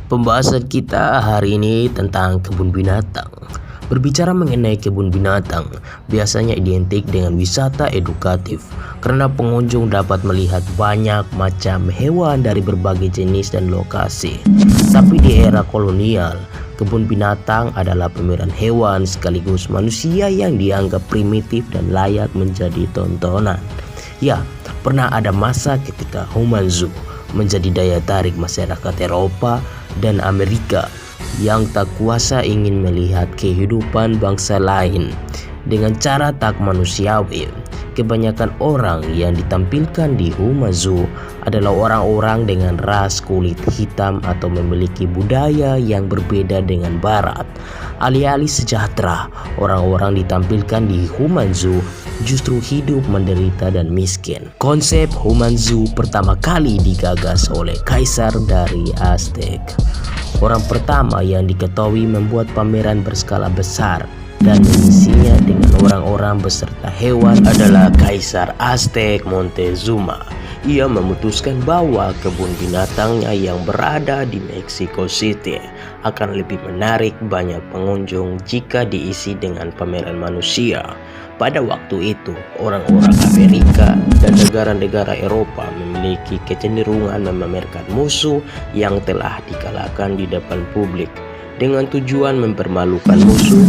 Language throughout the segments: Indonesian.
Pembahasan kita hari ini tentang kebun binatang. Berbicara mengenai kebun binatang, biasanya identik dengan wisata edukatif karena pengunjung dapat melihat banyak macam hewan dari berbagai jenis dan lokasi. Tapi di era kolonial, kebun binatang adalah pameran hewan sekaligus manusia yang dianggap primitif dan layak menjadi tontonan. Ya, pernah ada masa ketika Human Zoo menjadi daya tarik masyarakat Eropa dan Amerika yang tak kuasa ingin melihat kehidupan bangsa lain dengan cara tak manusiawi. Kebanyakan orang yang ditampilkan di Human Zoo adalah orang-orang dengan ras kulit hitam atau memiliki budaya yang berbeda dengan Barat. Alih-alih sejahtera, orang-orang ditampilkan di Human Zoo justru hidup menderita dan miskin. Konsep Human Zoo pertama kali digagas oleh Kaisar dari Aztec. Orang pertama yang diketahui membuat pameran berskala besar dan mengisinya dengan orang-orang beserta hewan adalah Kaisar Aztec Montezuma. Ia memutuskan bahwa kebun binatangnya yang berada di Mexico City akan lebih menarik banyak pengunjung jika diisi dengan pameran manusia. Pada waktu itu, orang-orang Amerika dan negara-negara Eropa memiliki kecenderungan memamerkan musuh yang telah dikalahkan di depan publik dengan tujuan mempermalukan musuh.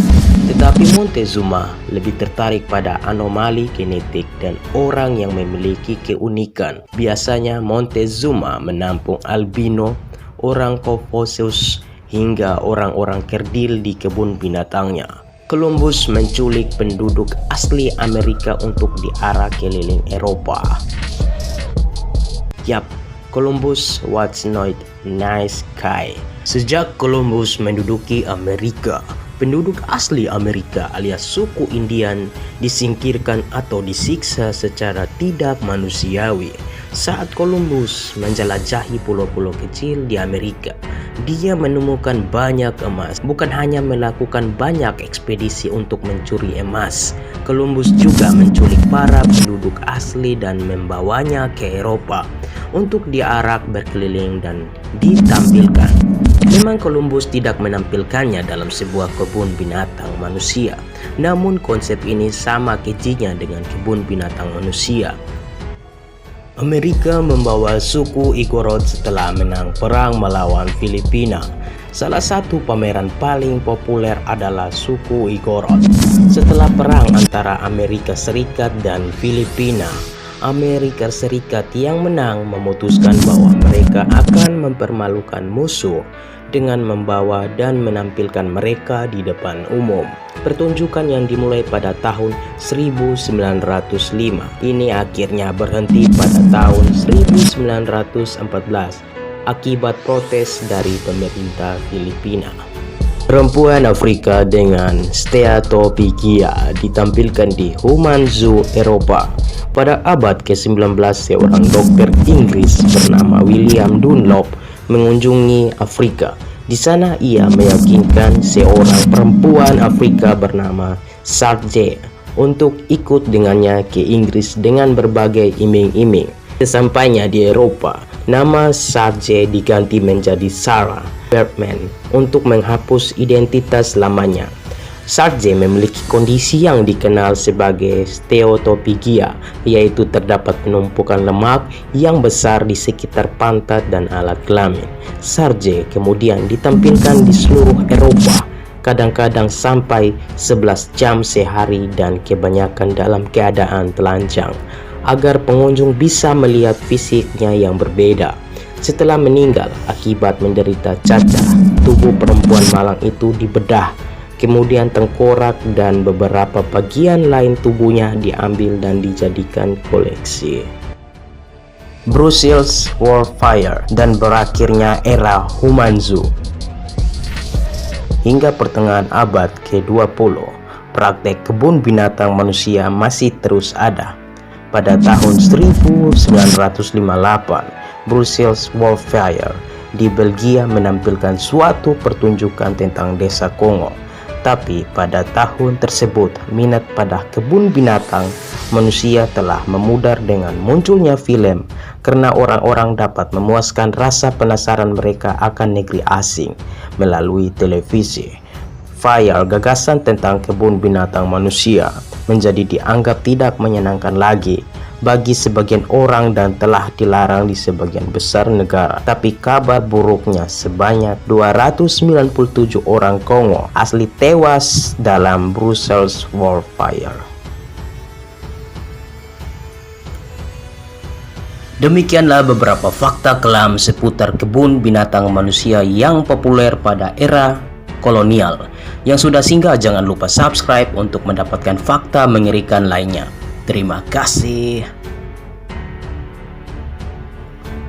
Tetapi Montezuma lebih tertarik pada anomali genetik dan orang yang memiliki keunikan. Biasanya Montezuma menampung albino, orang Caucasus, hingga orang-orang kerdil di kebun binatangnya. Columbus menculik penduduk asli Amerika untuk diarak keliling Eropa. Yap, Columbus was not nice guy. Sejak Columbus menduduki Amerika, penduduk asli Amerika alias suku Indian disingkirkan atau disiksa secara tidak manusiawi. Saat Columbus menjelajahi pulau-pulau kecil di Amerika, dia menemukan banyak emas. Bukan hanya melakukan banyak ekspedisi untuk mencuri emas, Columbus juga menculik para penduduk asli dan membawanya ke Eropa untuk diarak berkeliling dan ditampilkan. Memang Columbus tidak menampilkannya dalam sebuah kebun binatang manusia, namun konsep ini sama kejinya dengan kebun binatang manusia. Amerika membawa suku Igorot setelah menang perang melawan Filipina. Salah satu pameran paling populer adalah suku Igorot. Setelah perang antara Amerika Serikat dan Filipina, Amerika Serikat yang menang memutuskan bahwa mereka akan mempermalukan musuh dengan membawa dan menampilkan mereka di depan umum. Pertunjukan yang dimulai pada tahun 1905 ini akhirnya berhenti pada tahun 1914 akibat protes dari pemerintah Filipina. Perempuan Afrika dengan steatopygia ditampilkan di Human Zoo Eropa. Pada abad ke-19, seorang dokter Inggris bernama William Dunlop mengunjungi Afrika. Di sana ia meyakinkan seorang perempuan Afrika bernama Sarje untuk ikut dengannya ke Inggris dengan berbagai iming-iming. Sesampainya di Eropa, nama Sarje diganti menjadi Sarah Bergman untuk menghapus identitas lamanya. Sarje memiliki kondisi yang dikenal sebagai steatopygia, yaitu terdapat penumpukan lemak yang besar di sekitar pantat dan alat kelamin. Sarje kemudian ditampilkan di seluruh Eropa, kadang-kadang sampai 11 jam sehari dan kebanyakan dalam keadaan telanjang, agar pengunjung bisa melihat fisiknya yang berbeda. Setelah meninggal akibat menderita cacar, tubuh perempuan malang itu dibedah. Kemudian tengkorak dan beberapa bagian lain tubuhnya diambil dan dijadikan koleksi. Brussels World Fair dan berakhirnya era Human Zoo. Hingga pertengahan abad ke-20, praktek kebun binatang manusia masih terus ada. Pada tahun 1958, Brussels World Fair di Belgia menampilkan suatu pertunjukan tentang desa Kongo. Tapi pada tahun tersebut, minat pada kebun binatang manusia telah memudar dengan munculnya film, karena orang-orang dapat memuaskan rasa penasaran mereka akan negeri asing melalui televisi. Fayal gagasan tentang kebun binatang manusia menjadi dianggap tidak menyenangkan lagi bagi sebagian orang dan telah dilarang di sebagian besar negara. Tapi kabar buruknya, sebanyak 297 orang Kongo asli tewas dalam Brussels Wildfire. Demikianlah beberapa fakta kelam seputar kebun binatang manusia yang populer pada era kolonial. Yang sudah singgah, jangan lupa subscribe untuk mendapatkan fakta mengerikan lainnya. Terima kasih.